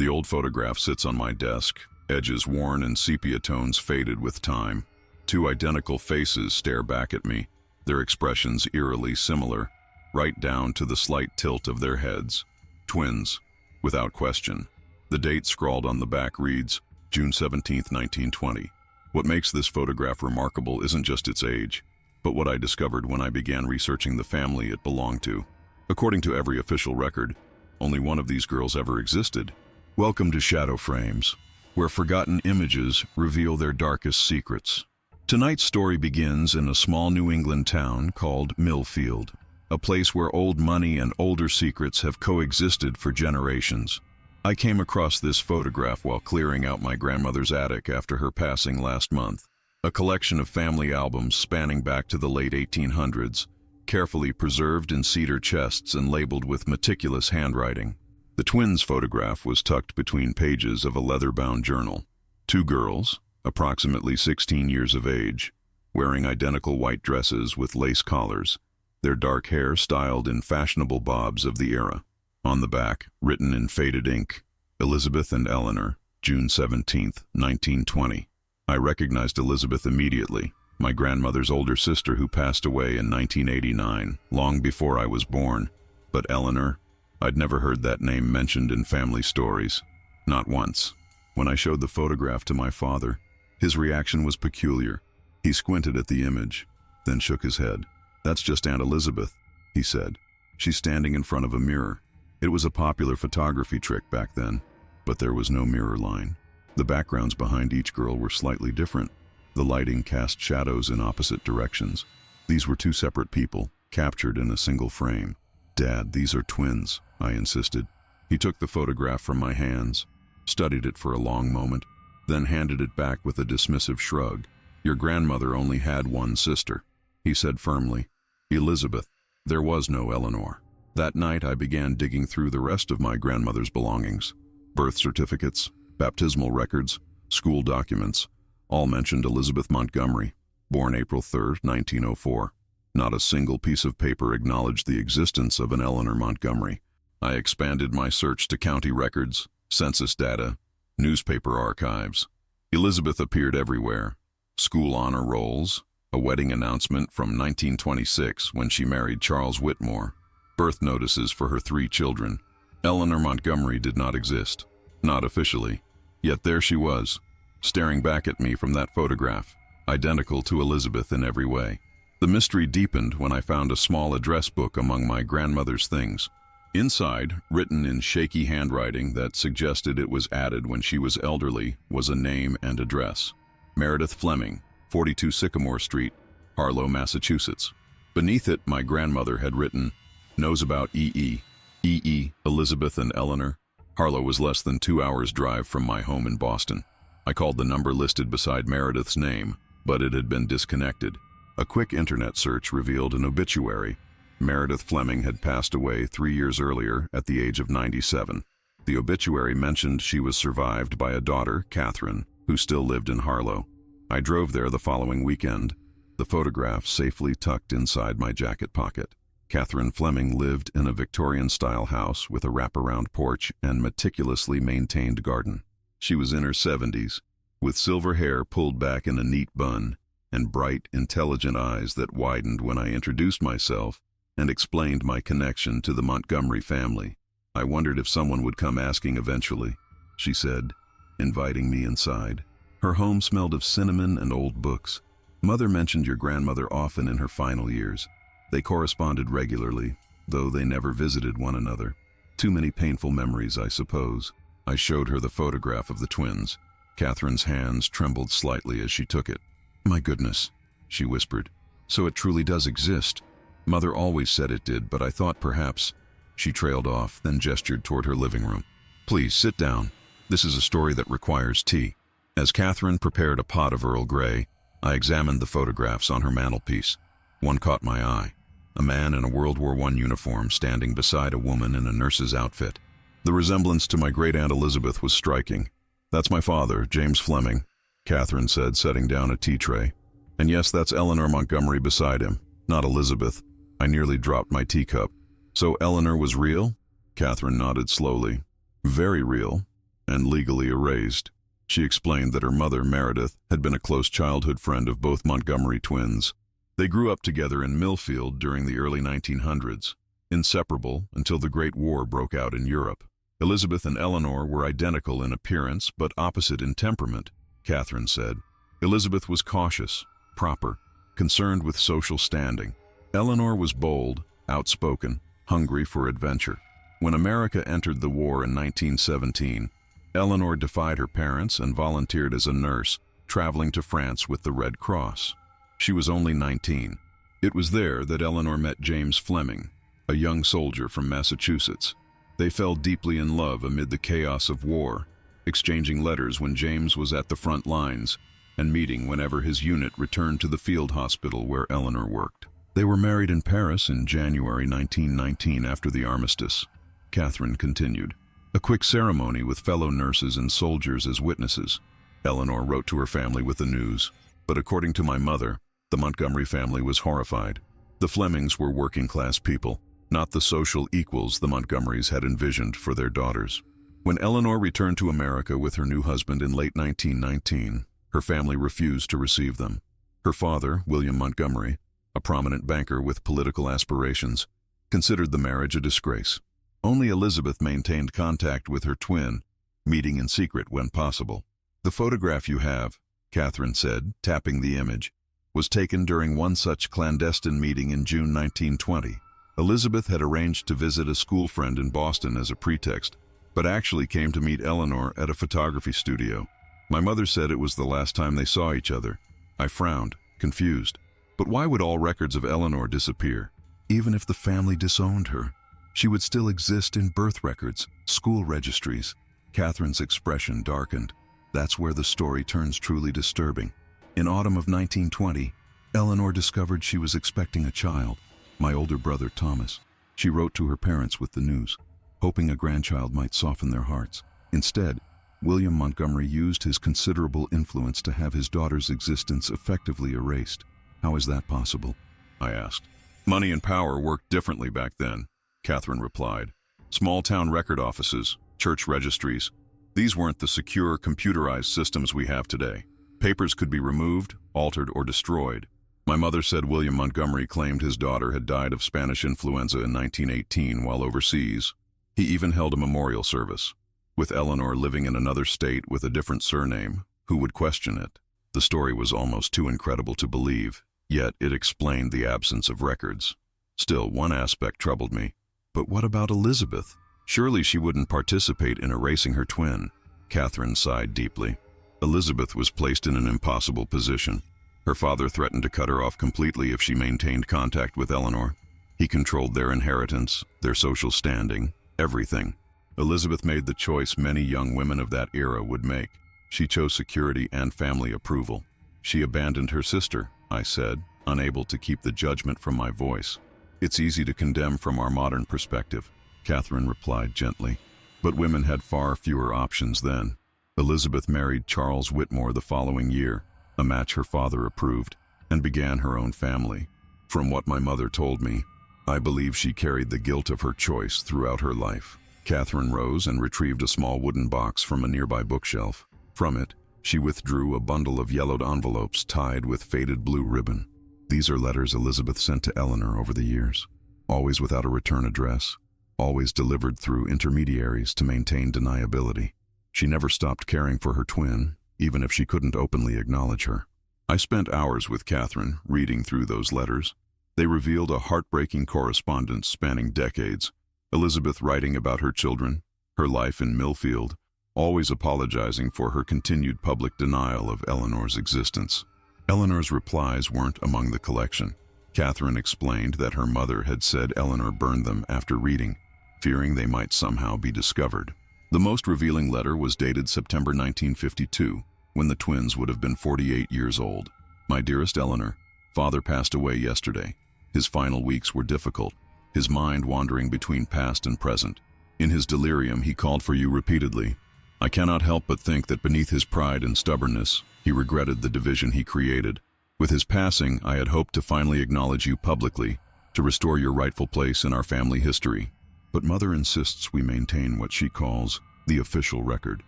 The old photograph sits on my desk, edges worn and sepia tones faded with time. Two identical faces stare back at me, their expressions eerily similar, right down to the slight tilt of their heads. Twins, without question. The date scrawled on the back reads, June 17, 1920. What makes this photograph remarkable isn't just its age, but what I discovered when I began researching the family it belonged to. According to every official record, only one of these girls ever existed. Welcome to Shadow Frames, where forgotten images reveal their darkest secrets. Tonight's story begins in a small New England town called Milfield, a place where old money and older secrets have coexisted for generations. I came across this photograph while clearing out my grandmother's attic after her passing last month. A collection of family albums spanning back to the late 1800s, carefully preserved in cedar chests and labeled with meticulous handwriting. The twins' photograph was tucked between pages of a leather-bound journal. Two girls, approximately 16 years of age, wearing identical white dresses with lace collars, their dark hair styled in fashionable bobs of the era. On the back, written in faded ink, Elizabeth and Eleanor, June 17, 1920. I recognized Elizabeth immediately, my grandmother's older sister who passed away in 1989, long before I was born. But Eleanor, I'd never heard that name mentioned in family stories. Not once. When I showed the photograph to my father, his reaction was peculiar. He squinted at the image, then shook his head. "That's just Aunt Elizabeth," he said. "She's standing in front of a mirror." It was a popular photography trick back then, but there was no mirror line. The backgrounds behind each girl were slightly different. The lighting cast shadows in opposite directions. These were two separate people, captured in a single frame. "Dad, these are twins," I insisted. He took the photograph from my hands, studied it for a long moment, then handed it back with a dismissive shrug. "Your grandmother only had one sister," he said firmly. "Elizabeth. There was no Eleanor." That night I began digging through the rest of my grandmother's belongings. Birth certificates, baptismal records, school documents, all mentioned Elizabeth Montgomery, born April 3, 1904. Not a single piece of paper acknowledged the existence of an Eleanor Montgomery. I expanded my search to county records, census data, newspaper archives. Elizabeth appeared everywhere. School honor rolls, a wedding announcement from 1926 when she married Charles Whitmore, birth notices for her 3 children. Eleanor Montgomery did not exist, not officially. Yet there she was, staring back at me from that photograph, identical to Elizabeth in every way. The mystery deepened when I found a small address book among my grandmother's things. Inside, written in shaky handwriting that suggested it was added when she was elderly, was a name and address. Meredith Fleming, 42 Sycamore Street, Harlow, Massachusetts. Beneath it, my grandmother had written, "Knows about E.E. E.E., Elizabeth and Eleanor." Harlow was less than 2 hours' drive from my home in Boston. I called the number listed beside Meredith's name, but it had been disconnected. A quick internet search revealed an obituary. Meredith Fleming had passed away 3 years earlier at the age of 97. The obituary mentioned she was survived by a daughter, Catherine, who still lived in Harlow. I drove there the following weekend, the photograph safely tucked inside my jacket pocket. Catherine Fleming lived in a Victorian-style house with a wraparound porch and meticulously maintained garden. She was in her 70s, with silver hair pulled back in a neat bun, and bright, intelligent eyes that widened when I introduced myself and explained my connection to the Montgomery family. "I wondered if someone would come asking eventually," she said, inviting me inside. Her home smelled of cinnamon and old books. "Mother mentioned your grandmother often in her final years. They corresponded regularly, though they never visited one another. Too many painful memories, I suppose." I showed her the photograph of the twins. Catherine's hands trembled slightly as she took it. "My goodness," she whispered. "So it truly does exist. Mother always said it did, but I thought perhaps—" She trailed off, then gestured toward her living room. "Please, sit down. This is a story that requires tea." As Catherine prepared a pot of Earl Grey, I examined the photographs on her mantelpiece. One caught my eye. A man in a World War I uniform standing beside a woman in a nurse's outfit. The resemblance to my great-aunt Elizabeth was striking. "That's my father, James Fleming," Catherine said, setting down a tea tray. "And yes, that's Eleanor Montgomery beside him, not Elizabeth." I nearly dropped my teacup. "So Eleanor was real?" Catherine nodded slowly. "Very real. and legally erased. She explained that her mother, Meredith, had been a close childhood friend of both Montgomery twins. They grew up together in Milfield during the early 1900s, inseparable until the Great War broke out in Europe. Elizabeth and Eleanor were identical in appearance but opposite in temperament, Catherine said. Elizabeth was cautious, proper, concerned with social standing. Eleanor was bold, outspoken, hungry for adventure. When America entered the war in 1917, Eleanor defied her parents and volunteered as a nurse, traveling to France with the Red Cross. She was only 19. It was there that Eleanor met James Fleming, a young soldier from Massachusetts. They fell deeply in love amid the chaos of war, exchanging letters when James was at the front lines and meeting whenever his unit returned to the field hospital where Eleanor worked. They were married in Paris in January 1919 after the armistice. Catherine continued. A quick ceremony with fellow nurses and soldiers as witnesses. Eleanor wrote to her family with the news. But according to my mother, the Montgomery family was horrified. The Flemings were working-class people, not the social equals the Montgomerys had envisioned for their daughters. When Eleanor returned to America with her new husband in late 1919, her family refused to receive them. Her father, William Montgomery, a prominent banker with political aspirations, considered the marriage a disgrace. Only Elizabeth maintained contact with her twin, meeting in secret when possible. The photograph you have, Catherine said, tapping the image, was taken during one such clandestine meeting in June 1920. Elizabeth had arranged to visit a school friend in Boston as a pretext, but actually came to meet Eleanor at a photography studio. My mother said it was the last time they saw each other. I frowned, confused. But why would all records of Eleanor disappear? Even if the family disowned her, she would still exist in birth records, school registries. Catherine's expression darkened. That's where the story turns truly disturbing. In autumn of 1920, Eleanor discovered she was expecting a child, my older brother Thomas. She wrote to her parents with the news, hoping a grandchild might soften their hearts. Instead, William Montgomery used his considerable influence to have his daughter's existence effectively erased. How is that possible? I asked. Money and power worked differently back then, Catherine replied. Small-town record offices, church registries, these weren't the secure, computerized systems we have today. Papers could be removed, altered, or destroyed. My mother said William Montgomery claimed his daughter had died of Spanish influenza in 1918 while overseas. He even held a memorial service. With Eleanor living in another state with a different surname, who would question it? The story was almost too incredible to believe, yet it explained the absence of records. Still, one aspect troubled me. But what about Elizabeth? Surely she wouldn't participate in erasing her twin. Catherine sighed deeply. Elizabeth was placed in an impossible position. Her father threatened to cut her off completely if she maintained contact with Eleanor. He controlled their inheritance, their social standing, everything. Elizabeth made the choice many young women of that era would make. She chose security and family approval. She abandoned her sister, I said, unable to keep the judgment from my voice. It's easy to condemn from our modern perspective, Catherine replied gently. But women had far fewer options then. Elizabeth married Charles Whitmore the following year, a match her father approved, and began her own family. From what my mother told me, I believe she carried the guilt of her choice throughout her life. Catherine rose and retrieved a small wooden box from a nearby bookshelf. From it, she withdrew a bundle of yellowed envelopes tied with faded blue ribbon. These are letters Elizabeth sent to Eleanor over the years, always without a return address, always delivered through intermediaries to maintain deniability. She never stopped caring for her twin, even if she couldn't openly acknowledge her. I spent hours with Catherine, reading through those letters. They revealed a heartbreaking correspondence spanning decades. Elizabeth writing about her children, her life in Milfield, always apologizing for her continued public denial of Eleanor's existence. Eleanor's replies weren't among the collection. Catherine explained that her mother had said Eleanor burned them after reading, fearing they might somehow be discovered. The most revealing letter was dated September 1952, when the twins would have been 48 years old. My dearest Eleanor, Father passed away yesterday. His final weeks were difficult, his mind wandering between past and present. In his delirium, he called for you repeatedly. I cannot help but think that beneath his pride and stubbornness, he regretted the division he created. With his passing, I had hoped to finally acknowledge you publicly, to restore your rightful place in our family history. But Mother insists we maintain what she calls the official record.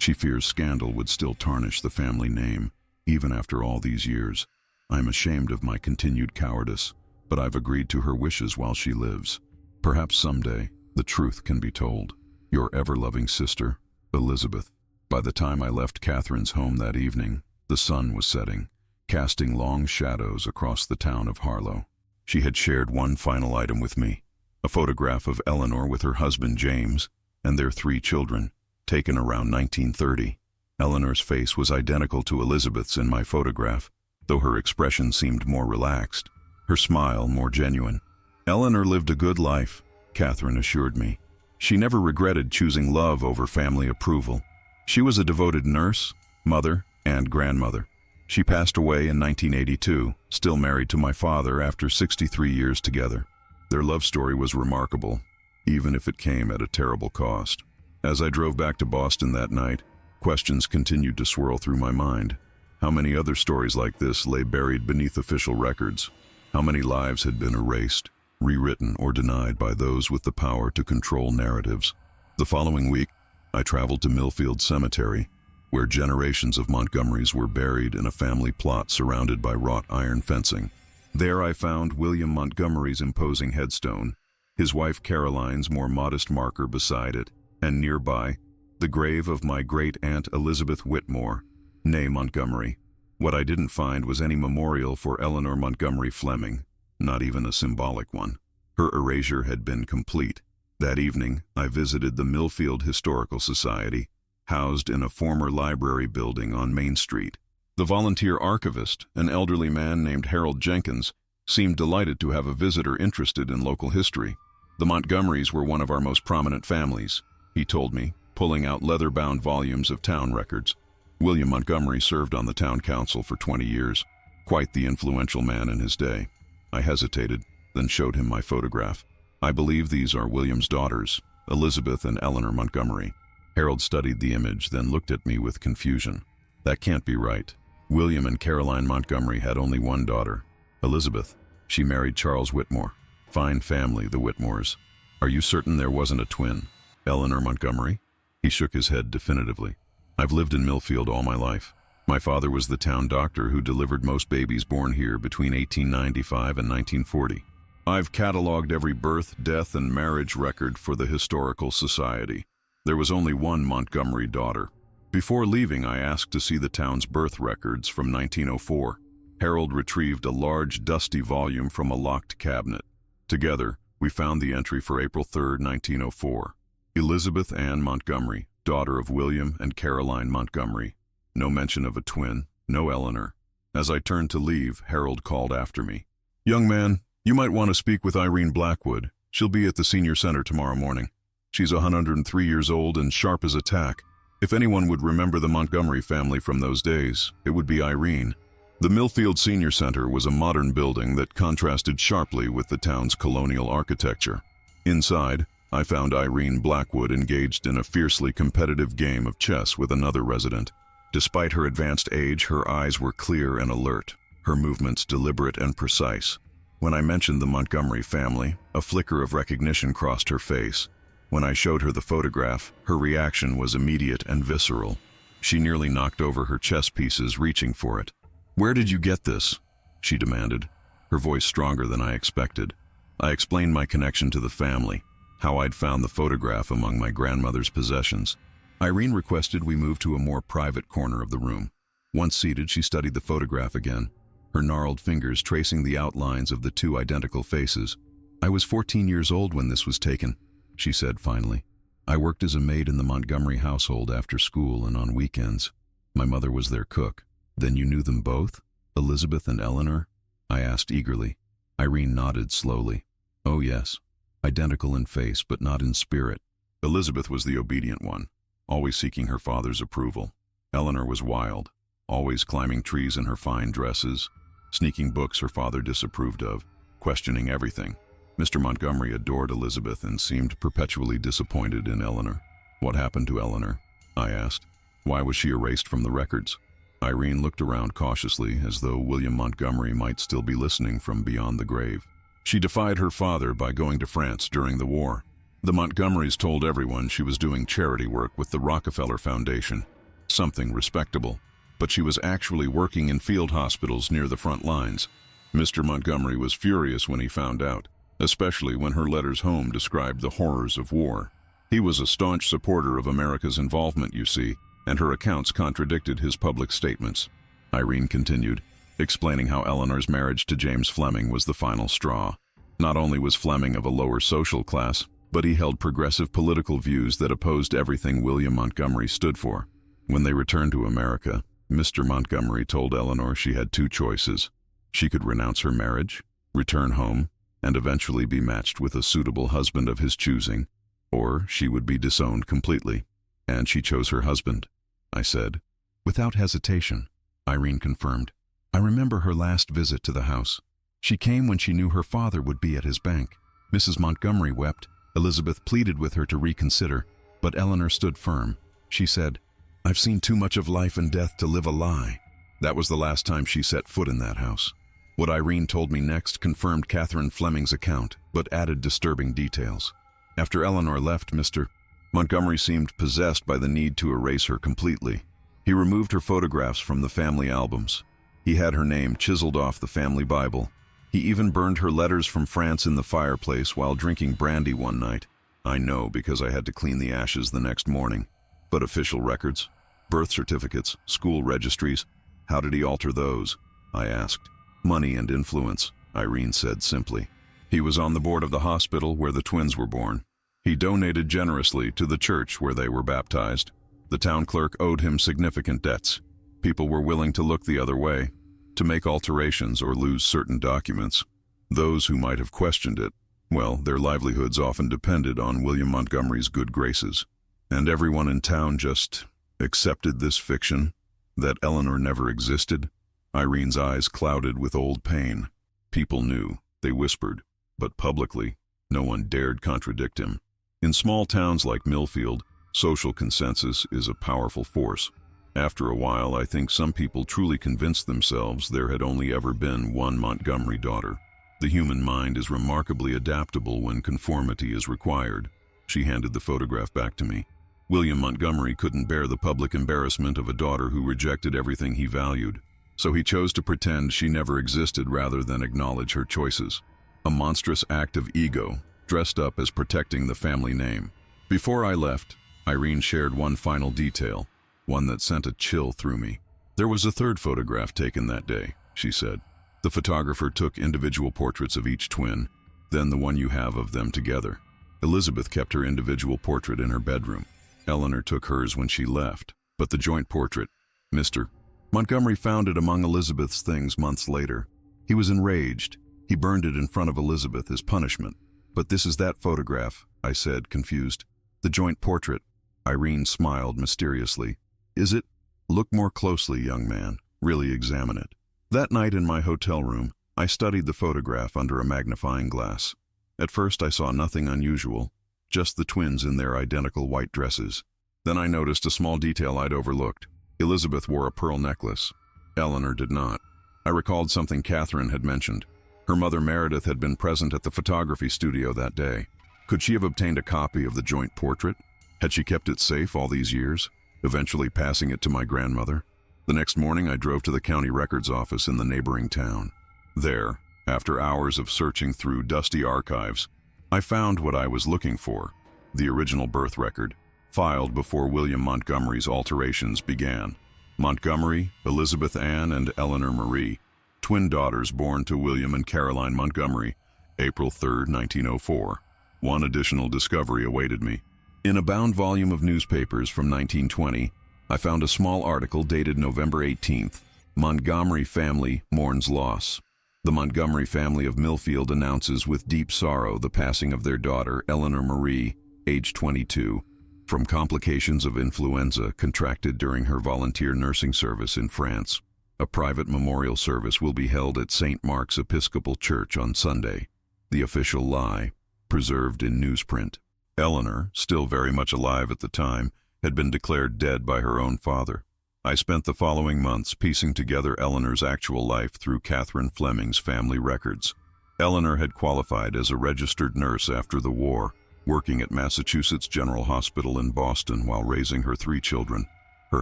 She fears scandal would still tarnish the family name, even after all these years. I'm ashamed of my continued cowardice, but I've agreed to her wishes while she lives. Perhaps someday, the truth can be told. Your ever-loving sister, Elizabeth. By the time I left Catherine's home that evening, the sun was setting, casting long shadows across the town of Harlow. She had shared one final item with me, a photograph of Eleanor with her husband James and their 3 children, taken around 1930. Eleanor's face was identical to Elizabeth's in my photograph, though her expression seemed more relaxed, her smile more genuine. Eleanor lived a good life, Catherine assured me. She never regretted choosing love over family approval. She was a devoted nurse, mother, and grandmother. She passed away in 1982, still married to my father after 63 years together. Their love story was remarkable, even if it came at a terrible cost. As I drove back to Boston that night, questions continued to swirl through my mind. How many other stories like this lay buried beneath official records? How many lives had been erased, rewritten, or denied by those with the power to control narratives? The following week, I traveled to Milfield Cemetery, where generations of Montgomerys were buried in a family plot surrounded by wrought iron fencing. There I found William Montgomery's imposing headstone, his wife Caroline's more modest marker beside it, and nearby, the grave of my great-aunt Elizabeth Whitmore, née Montgomery. What I didn't find was any memorial for Eleanor Montgomery Fleming, not even a symbolic one. Her erasure had been complete. That evening, I visited the Milfield Historical Society, housed in a former library building on Main Street. The volunteer archivist, an elderly man named Harold Jenkins, seemed delighted to have a visitor interested in local history. The Montgomerys were one of our most prominent families, he told me, pulling out leather-bound volumes of town records. William Montgomery served on the town council for 20 years, quite the influential man in his day. I hesitated, then showed him my photograph. I believe these are William's daughters, Elizabeth and Eleanor Montgomery. Harold studied the image, then looked at me with confusion. That can't be right. William and Caroline Montgomery had only one daughter, Elizabeth. She married Charles Whitmore. Fine family, the Whitmores. Are you certain there wasn't a twin, Eleanor Montgomery? He shook his head definitively. I've lived in Milfield all my life. My father was the town doctor who delivered most babies born here between 1895 and 1940. I've cataloged every birth, death, and marriage record for the Historical Society. There was only one Montgomery daughter. Before leaving, I asked to see the town's birth records from 1904. Harold retrieved a large, dusty volume from a locked cabinet. Together, we found the entry for April 3, 1904. Elizabeth Ann Montgomery, daughter of William and Caroline Montgomery. No mention of a twin, no Eleanor. As I turned to leave, Harold called after me. "Young man, you might want to speak with Irene Blackwood. She'll be at the senior center tomorrow morning. She's 103 years old and sharp as a tack. If anyone would remember the Montgomery family from those days, it would be Irene." The Milfield Senior Center was a modern building that contrasted sharply with the town's colonial architecture. Inside, I found Irene Blackwood engaged in a fiercely competitive game of chess with another resident. Despite her advanced age, her eyes were clear and alert, her movements deliberate and precise. When I mentioned the Montgomery family, a flicker of recognition crossed her face. When I showed her the photograph, her reaction was immediate and visceral. She nearly knocked over her chess pieces reaching for it. "Where did you get this?" she demanded, her voice stronger than I expected. I explained my connection to the family, how I'd found the photograph among my grandmother's possessions. Irene requested we move to a more private corner of the room. Once seated, she studied the photograph again, her gnarled fingers tracing the outlines of the 2 identical faces. "I was 14 years old when this was taken," she said finally. "I worked as a maid in the Montgomery household after school and on weekends. My mother was their cook." "Then you knew them both, Elizabeth and Eleanor?" I asked eagerly. Irene nodded slowly. "Oh yes, identical in face but not in spirit. Elizabeth was the obedient one, always seeking her father's approval. Eleanor was wild, always climbing trees in her fine dresses, sneaking books her father disapproved of, questioning everything. Mr. Montgomery adored Elizabeth and seemed perpetually disappointed in Eleanor." "What happened to Eleanor?" I asked. "Why was she erased from the records?" Irene looked around cautiously, as though William Montgomery might still be listening from beyond the grave. "She defied her father by going to France during the war. The Montgomerys told everyone she was doing charity work with the Rockefeller Foundation. something respectable. But she was actually working in field hospitals near the front lines. Mr. Montgomery was furious when he found out, especially when her letters home described the horrors of war. He was a staunch supporter of America's involvement, you see, and her accounts contradicted his public statements. Irene continued, explaining how Eleanor's marriage to James Fleming was the final straw. Not only was Fleming of a lower social class, but he held progressive political views that opposed everything William Montgomery stood for. When they returned to America, Mr. Montgomery told Eleanor she had two choices. She could renounce her marriage, return home, and eventually be matched with a suitable husband of his choosing, or she would be disowned completely. And she chose her husband, I said. Without hesitation, Irene confirmed. I remember her last visit to the house. She came when she knew her father would be at his bank. Mrs. Montgomery wept. Elizabeth pleaded with her to reconsider, but Eleanor stood firm. She said, I've seen too much of life and death to live a lie. That was the last time she set foot in that house. What Irene told me next confirmed Catherine Fleming's account, but added disturbing details. After Eleanor left, Mr. Montgomery seemed possessed by the need to erase her completely. He removed her photographs from the family albums. He had her name chiseled off the family Bible. He even burned her letters from France in the fireplace while drinking brandy one night. I know because I had to clean the ashes the next morning. But official records, birth certificates, school registries, how did he alter those? I asked. Money and influence, Irene said simply. He was on the board of the hospital where the twins were born. He donated generously to the church where they were baptized. The town clerk owed him significant debts. People were willing to look the other way, to make alterations or lose certain documents. Those who might have questioned it, well, their livelihoods often depended on William Montgomery's good graces. And everyone in town just accepted this fiction, that Eleanor never existed. Irene's eyes clouded with old pain. People knew, they whispered, but publicly, no one dared contradict him. In small towns like Milfield, social consensus is a powerful force. After a while, I think some people truly convinced themselves there had only ever been one Montgomery daughter. The human mind is remarkably adaptable when conformity is required. She handed the photograph back to me. William Montgomery couldn't bear the public embarrassment of a daughter who rejected everything he valued, so he chose to pretend she never existed rather than acknowledge her choices. A monstrous act of ego, dressed up as protecting the family name. Before I left, Irene shared one final detail, one that sent a chill through me. There was a third photograph taken that day, she said. The photographer took individual portraits of each twin, then the one you have of them together. Elizabeth kept her individual portrait in her bedroom. Eleanor took hers when she left, but the joint portrait, Mr. Montgomery found it among Elizabeth's things months later. He was enraged. He burned it in front of Elizabeth as punishment. But this is that photograph, I said, confused. The joint portrait. Irene smiled mysteriously. Is it? Look more closely, young man. Really examine it. That night in my hotel room, I studied the photograph under a magnifying glass. At first I saw nothing unusual, just the twins in their identical white dresses. Then I noticed a small detail I'd overlooked. Elizabeth wore a pearl necklace. Eleanor did not. I recalled something Catherine had mentioned. Her mother Meredith had been present at the photography studio that day. Could she have obtained a copy of the joint portrait? Had she kept it safe all these years, eventually passing it to my grandmother? The next morning I drove to the county records office in the neighboring town. There, after hours of searching through dusty archives, I found what I was looking for, the original birth record, filed before William Montgomery's alterations began. Montgomery, Elizabeth Ann, and Eleanor Marie, twin daughters born to William and Caroline Montgomery, April 3, 1904. One additional discovery awaited me. In a bound volume of newspapers from 1920, I found a small article dated November 18th, Montgomery family mourns loss. The Montgomery family of Milfield announces with deep sorrow the passing of their daughter, Eleanor Marie, age 22, from complications of influenza contracted during her volunteer nursing service in France. A private memorial service will be held at St. Mark's Episcopal Church on Sunday. The official lie, preserved in newsprint. Eleanor, still very much alive at the time, had been declared dead by her own father. I spent the following months piecing together Eleanor's actual life through Catherine Fleming's family records. Eleanor had qualified as a registered nurse after the war, working at Massachusetts General Hospital in Boston while raising her 3 children. Her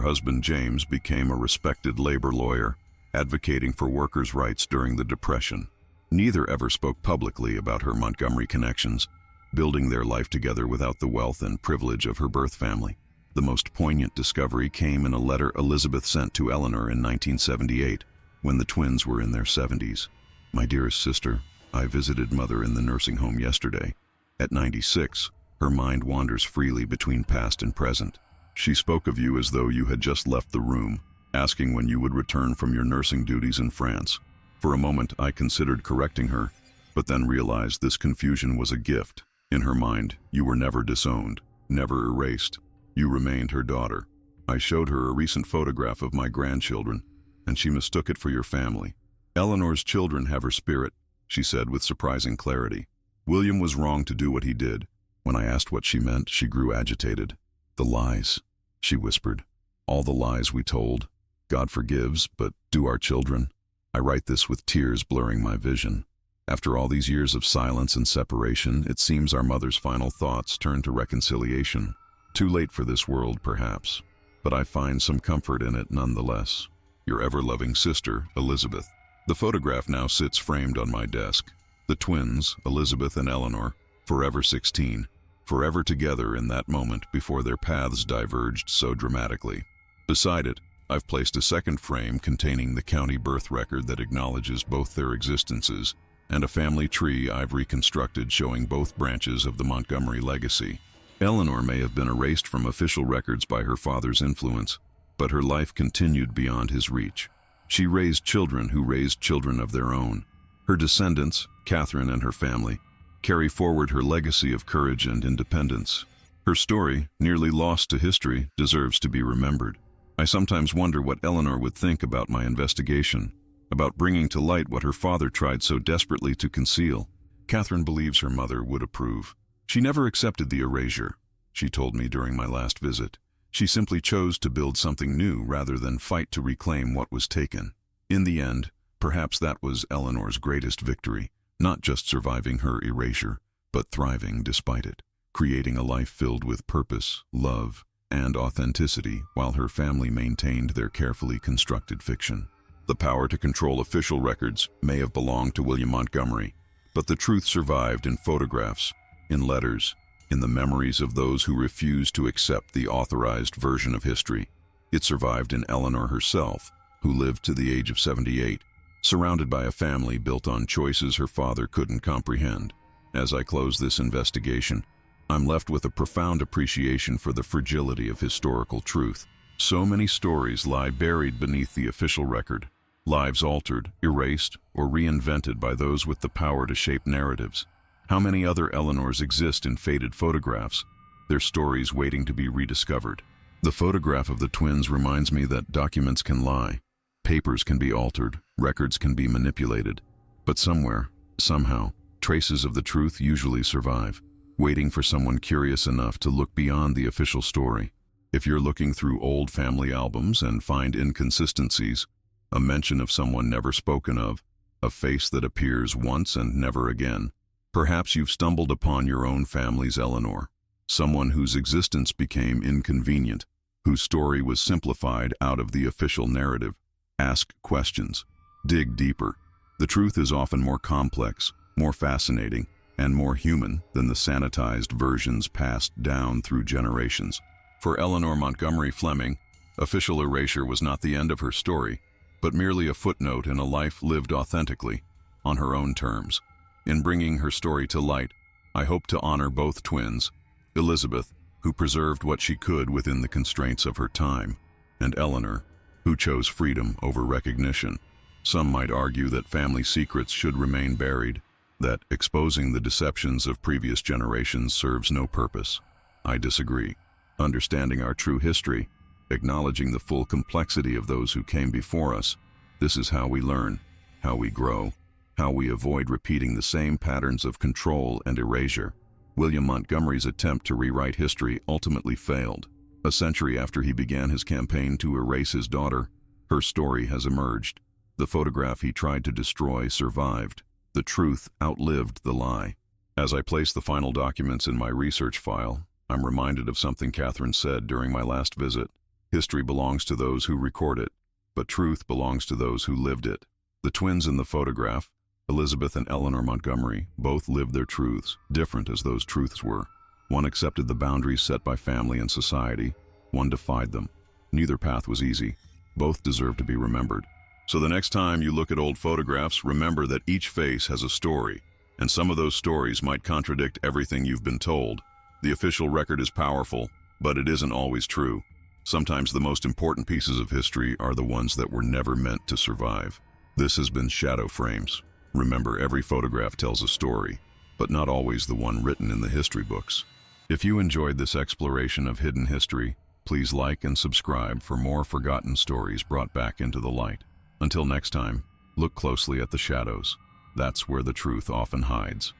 husband James became a respected labor lawyer, advocating for workers' rights during the Depression. Neither ever spoke publicly about her Montgomery connections, building their life together without the wealth and privilege of her birth family. The most poignant discovery came in a letter Elizabeth sent to Eleanor in 1978, when the twins were in their 70s. "My dearest sister, I visited Mother in the nursing home yesterday. At 96, her mind wanders freely between past and present. She spoke of you as though you had just left the room, asking when you would return from your nursing duties in France. For a moment, I considered correcting her, but then realized this confusion was a gift. In her mind, you were never disowned, never erased. You remained her daughter. I showed her a recent photograph of my grandchildren, and she mistook it for your family. Eleanor's children have her spirit," she said with surprising clarity. "William was wrong to do what he did." When I asked what she meant, she grew agitated. "The lies," she whispered. "All the lies we told. God forgives, but do our children?" I write this with tears blurring my vision. After all these years of silence and separation, it seems our mother's final thoughts turned to reconciliation. Too late for this world, perhaps, but I find some comfort in it nonetheless. Your ever-loving sister, Elizabeth. The photograph now sits framed on my desk. The twins, Elizabeth and Eleanor, forever 16, forever together in that moment before their paths diverged so dramatically. Beside it, I've placed a second frame containing the county birth record that acknowledges both their existences, and a family tree I've reconstructed showing both branches of the Montgomery legacy. Eleanor may have been erased from official records by her father's influence, but her life continued beyond his reach. She raised children who raised children of their own. Her descendants, Catherine and her family, carry forward her legacy of courage and independence. Her story, nearly lost to history, deserves to be remembered. I sometimes wonder what Eleanor would think about my investigation, about bringing to light what her father tried so desperately to conceal. Catherine believes her mother would approve. She never accepted the erasure, she told me during my last visit. She simply chose to build something new rather than fight to reclaim what was taken. In the end, perhaps that was Eleanor's greatest victory, not just surviving her erasure, but thriving despite it, creating a life filled with purpose, love, and authenticity while her family maintained their carefully constructed fiction. The power to control official records may have belonged to William Montgomery, but the truth survived in photographs, in letters, in the memories of those who refused to accept the authorized version of history. It survived in Eleanor herself, who lived to the age of 78, surrounded by a family built on choices her father couldn't comprehend. As I close this investigation, I'm left with a profound appreciation for the fragility of historical truth. So many stories lie buried beneath the official record, lives altered, erased, or reinvented by those with the power to shape narratives. How many other Eleanors exist in faded photographs, their stories waiting to be rediscovered? The photograph of the twins reminds me that documents can lie, papers can be altered, records can be manipulated, but somewhere, somehow, traces of the truth usually survive, waiting for someone curious enough to look beyond the official story. If you're looking through old family albums and find inconsistencies, a mention of someone never spoken of, a face that appears once and never again, perhaps you've stumbled upon your own family's Eleanor, someone whose existence became inconvenient, whose story was simplified out of the official narrative. Ask questions. Dig deeper. The truth is often more complex, more fascinating, and more human than the sanitized versions passed down through generations. For Eleanor Montgomery Fleming, official erasure was not the end of her story, but merely a footnote in a life lived authentically, on her own terms. In bringing her story to light, I hope to honor both twins, Elizabeth, who preserved what she could within the constraints of her time, and Eleanor, who chose freedom over recognition. Some might argue that family secrets should remain buried, that exposing the deceptions of previous generations serves no purpose. I disagree. Understanding our true history, acknowledging the full complexity of those who came before us, this is how we learn, how we grow, how we avoid repeating the same patterns of control and erasure. William Montgomery's attempt to rewrite history ultimately failed. A century after he began his campaign to erase his daughter, her story has emerged. The photograph he tried to destroy survived. The truth outlived the lie. As I place the final documents in my research file, I'm reminded of something Catherine said during my last visit. History belongs to those who record it, but truth belongs to those who lived it. The twins in the photograph, Elizabeth and Eleanor Montgomery, both lived their truths, different as those truths were. One accepted the boundaries set by family and society, one defied them. Neither path was easy. Both deserve to be remembered. So the next time you look at old photographs, remember that each face has a story, and some of those stories might contradict everything you've been told. The official record is powerful, but it isn't always true. Sometimes the most important pieces of history are the ones that were never meant to survive. This has been Shadow Frames. Remember, every photograph tells a story, but not always the one written in the history books. If you enjoyed this exploration of hidden history, please like and subscribe for more forgotten stories brought back into the light. Until next time, look closely at the shadows. That's where the truth often hides.